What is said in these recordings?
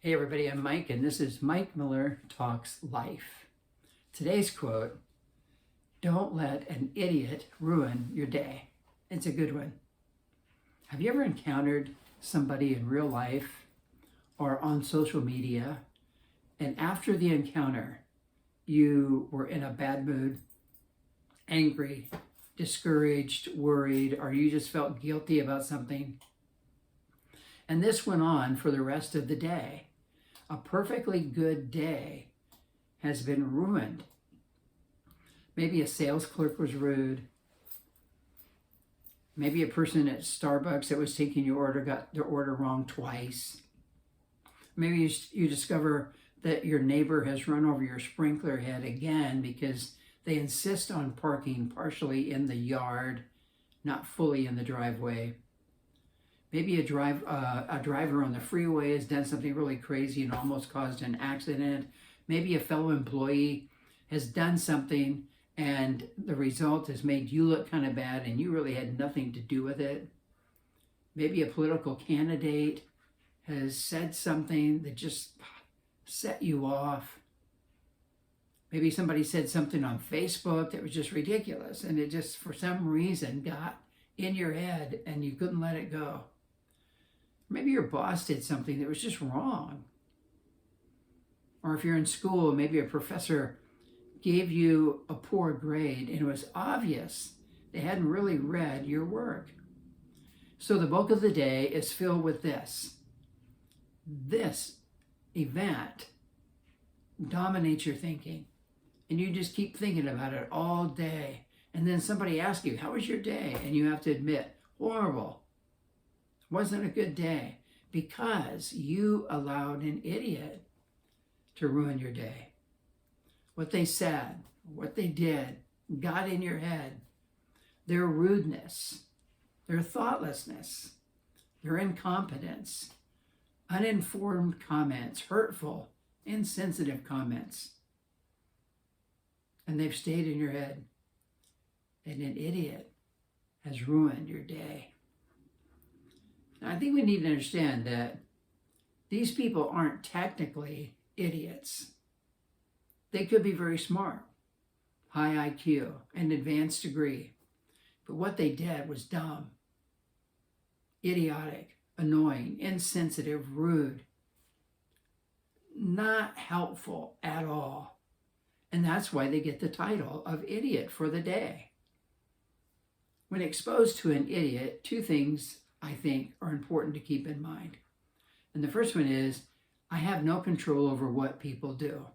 Hey everybody, I'm Mike, and this is Mike Miller Talks Life. Today's quote: "Don't let an idiot ruin your day." It's a good one. Have you ever encountered somebody in real life or on social media, and after the encounter, you were in a bad mood, angry, discouraged, worried, or you just felt guilty about something? And this went on for the rest of the day. A perfectly good day has been ruined. Maybe a sales clerk was rude. Maybe a person at Starbucks that was taking your order got their order wrong twice. Maybe you discover that your neighbor has run over your sprinkler head again because they insist on parking partially in the yard, not fully in the driveway. Maybe a driver on the freeway has done something really crazy and almost caused an accident. Maybe a fellow employee has done something and the result has made you look kind of bad and you really had nothing to do with it. Maybe a political candidate has said something that just set you off. Maybe somebody said something on Facebook that was just ridiculous and it just for some reason got in your head and you couldn't let it go. Maybe your boss did something that was just wrong. Or if you're in school, maybe a professor gave you a poor grade and it was obvious they hadn't really read your work. So the bulk of the day is filled with this. This event dominates your thinking and you just keep thinking about it all day. And then somebody asks you, "How was your day?" And you have to admit, horrible. Wasn't a good day because you allowed an idiot to ruin your day. What they said, what they did, got in your head. Their rudeness, their thoughtlessness, their incompetence, uninformed comments, hurtful, insensitive comments. And they've stayed in your head. And an idiot has ruined your day. Now, I think we need to understand that these people aren't technically idiots. They could be very smart, high IQ, an advanced degree. But what they did was dumb, idiotic, annoying, insensitive, rude, not helpful at all. And that's why they get the title of idiot for the day. When exposed to an idiot, two things I think are important to keep in mind. And the first one is, I have no control over what people do.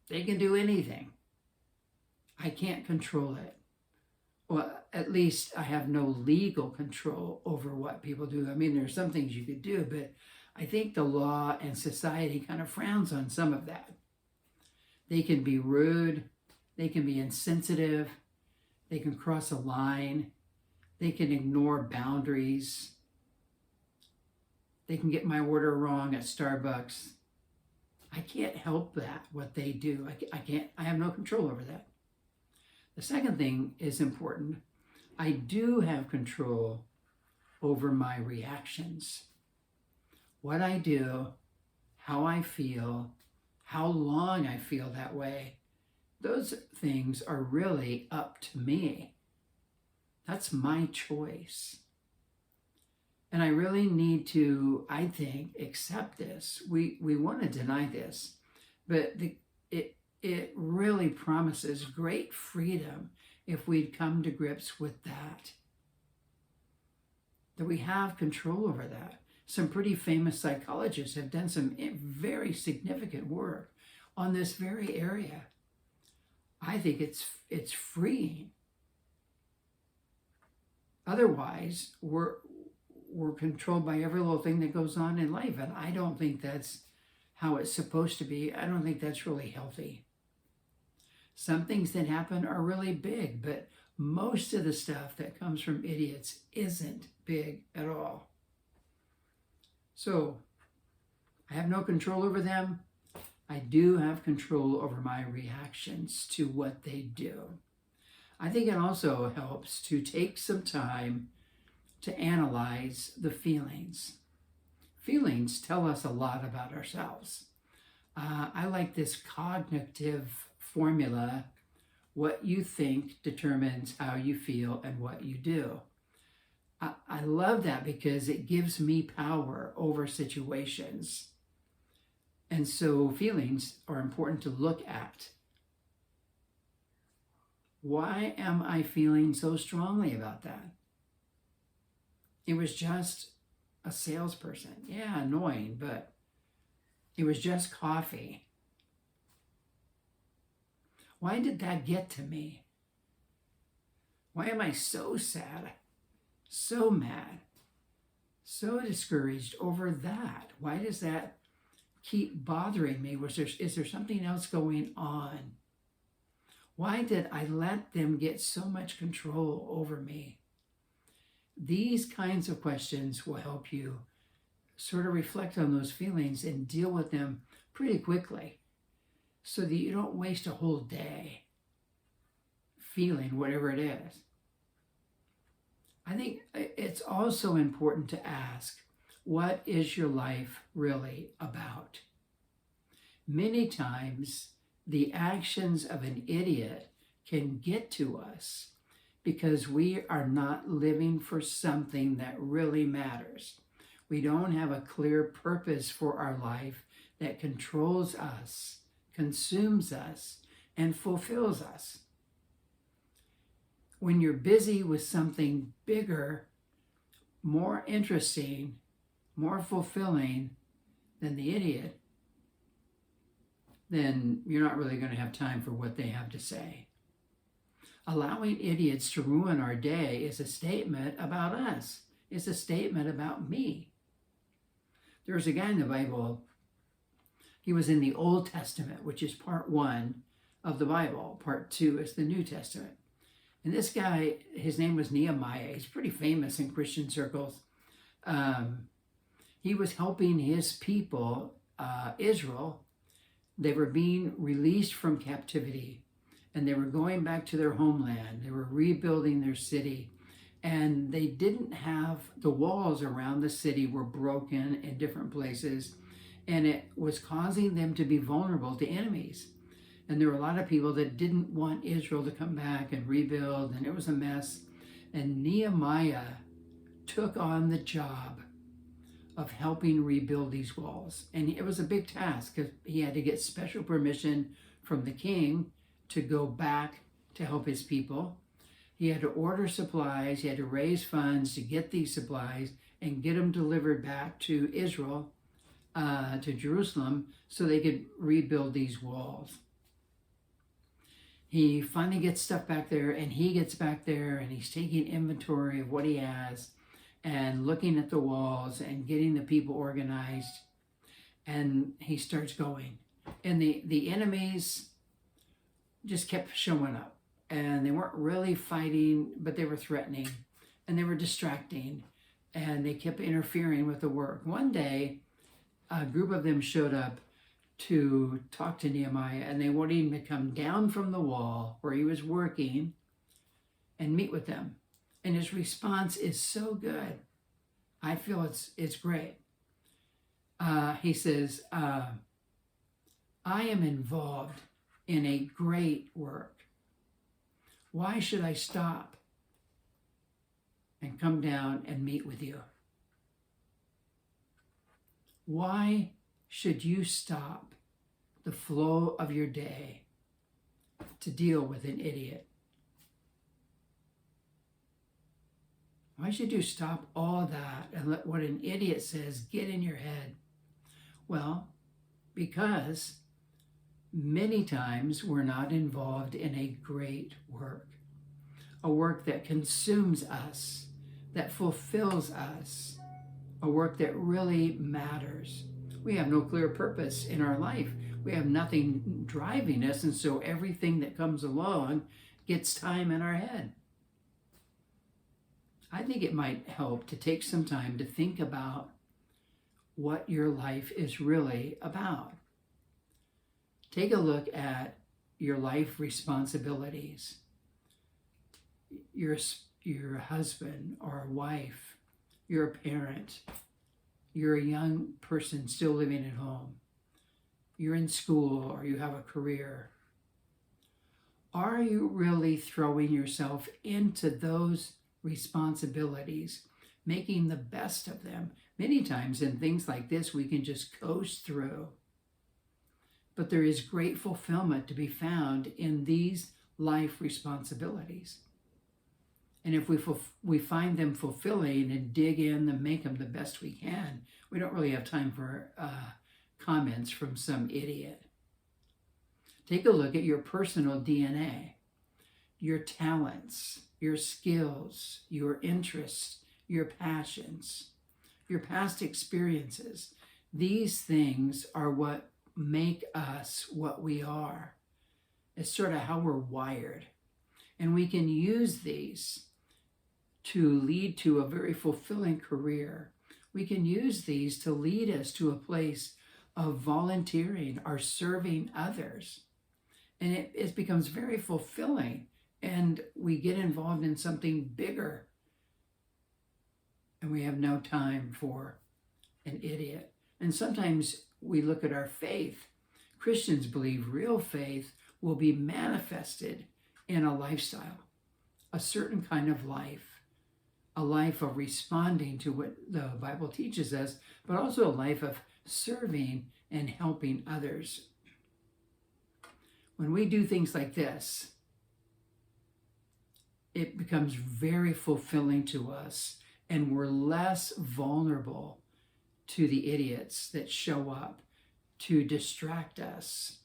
They can do anything. I can't control it. Well, at least I have no legal control over what people do. I mean, there are some things you could do, but I think the law and society kind of frowns on some of that. They can be rude. They can be insensitive. They can cross a line. They can ignore boundaries. They can get my order wrong at Starbucks. I can't help that, what they do. I have no control over that. The second thing is important. I do have control over my reactions. What I do, how I feel, how long I feel that way, those things are really up to me. That's my choice. And I really need to, I think, accept this. We want to deny this, but it really promises great freedom if we'd come to grips with that we have control over that. Some pretty famous psychologists have done some very significant work on this very area. I think it's freeing. Otherwise, we're controlled by every little thing that goes on in life, and I don't think that's how it's supposed to be. I don't think that's really healthy. Some things that happen are really big, but most of the stuff that comes from idiots isn't big at all. So, I have no control over them. I do have control over my reactions to what they do. I think it also helps to take some time to analyze the feelings. Feelings tell us a lot about ourselves. I like this cognitive formula. What you think determines how you feel and what you do. I love that because it gives me power over situations. And so feelings are important to look at. Why am I feeling so strongly about that? It was just a salesperson. Yeah, annoying, but it was just coffee. Why did that get to me? Why am I so sad, so mad, so discouraged over that? Why does that keep bothering me? Is there something else going on? Why did I let them get so much control over me? These kinds of questions will help you sort of reflect on those feelings and deal with them pretty quickly so that you don't waste a whole day feeling whatever it is. I think it's also important to ask, what is your life really about? Many times, the actions of an idiot can get to us because we are not living for something that really matters. We don't have a clear purpose for our life that controls us, consumes us, and fulfills us. When you're busy with something bigger, more interesting, more fulfilling than the idiot, then you're not really going to have time for what they have to say. Allowing idiots to ruin our day is a statement about us. It's a statement about me. There's a guy in the Bible, he was in the Old Testament, which is part 1 of the Bible. Part 2 is the New Testament. And this guy, his name was Nehemiah. He's pretty famous in Christian circles. He was helping his people, Israel. They were being released from captivity, and they were going back to their homeland. They were rebuilding their city, and they didn't have, the walls around the city were broken in different places, and it was causing them to be vulnerable to enemies. And there were a lot of people that didn't want Israel to come back and rebuild, and it was a mess. And Nehemiah took on the job of helping rebuild these walls. And it was a big task because he had to get special permission from the king to go back to help his people. He had to order supplies, he had to raise funds to get these supplies and get them delivered back to Israel, to Jerusalem, so they could rebuild these walls. He finally gets stuff back there, and he gets back there and he's taking inventory of what he has and looking at the walls and getting the people organized. And he starts going. And the enemies just kept showing up. And they weren't really fighting, but they were threatening. And they were distracting. And they kept interfering with the work. One day, a group of them showed up to talk to Nehemiah, and they wanted him to come down from the wall where he was working and meet with them. And his response is so good. I feel it's great. He says, I am involved in a great work. Why should I stop and come down and meet with you? Why should you stop the flow of your day to deal with an idiot? Why should you stop all that and let what an idiot says get in your head? Well, because many times we're not involved in a great work, a work that consumes us, that fulfills us, a work that really matters. We have no clear purpose in our life. We have nothing driving us, and so everything that comes along gets time in our head. I think it might help to take some time to think about what your life is really about. Take a look at your life responsibilities. You're a husband or a wife. You're a parent. You're a young person still living at home. You're in school or you have a career. Are you really throwing yourself into those responsibilities, making the best of them? Many times in things like this, we can just coast through. But there is great fulfillment to be found in these life responsibilities. And if we find them fulfilling and dig in and make them the best we can, we don't really have time for comments from some idiot. Take a look at your personal DNA, your talents, your skills, your interests, your passions, your past experiences. These things are what make us what we are. It's sort of how we're wired. And we can use these to lead to a very fulfilling career. We can use these to lead us to a place of volunteering or serving others. And it becomes very fulfilling, and we get involved in something bigger. And we have no time for an idiot. And sometimes we look at our faith. Christians believe real faith will be manifested in a lifestyle, a certain kind of life, a life of responding to what the Bible teaches us, but also a life of serving and helping others. When we do things like this, it becomes very fulfilling to us, and we're less vulnerable to the idiots that show up to distract us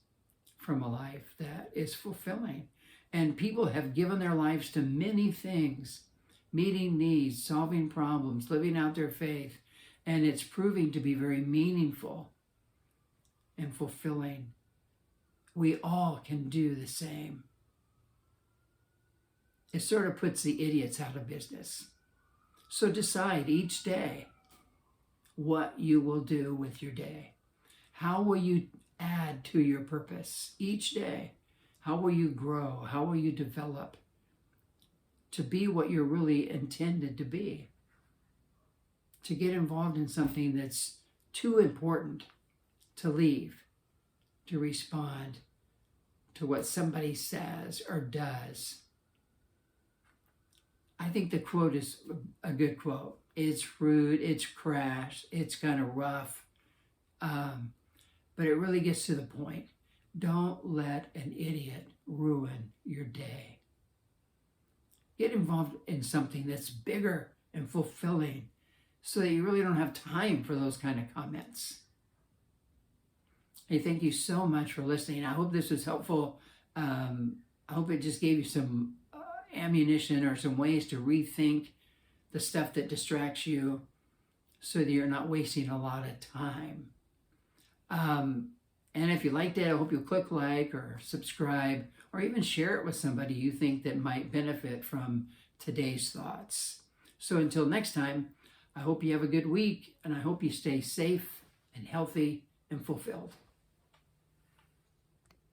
from a life that is fulfilling. And people have given their lives to many things, meeting needs, solving problems, living out their faith, and it's proving to be very meaningful and fulfilling. We all can do the same. It sort of puts the idiots out of business. So decide each day what you will do with your day. How will you add to your purpose each day? How will you grow? How will you develop to be what you're really intended to be? To get involved in something that's too important to leave, to respond to what somebody says or does. I think the quote is a good quote. It's rude, it's crass, it's kind of rough, but it really gets to the point. Don't let an idiot ruin your day. Get involved in something that's bigger and fulfilling so that you really don't have time for those kind of comments. Hey, thank you so much for listening. I hope this was helpful. I hope it just gave you some ammunition or some ways to rethink the stuff that distracts you so that you're not wasting a lot of time. And if you liked it, I hope you'll click like or subscribe or even share it with somebody you think that might benefit from today's thoughts. So until next time, I hope you have a good week, and I hope you stay safe and healthy and fulfilled.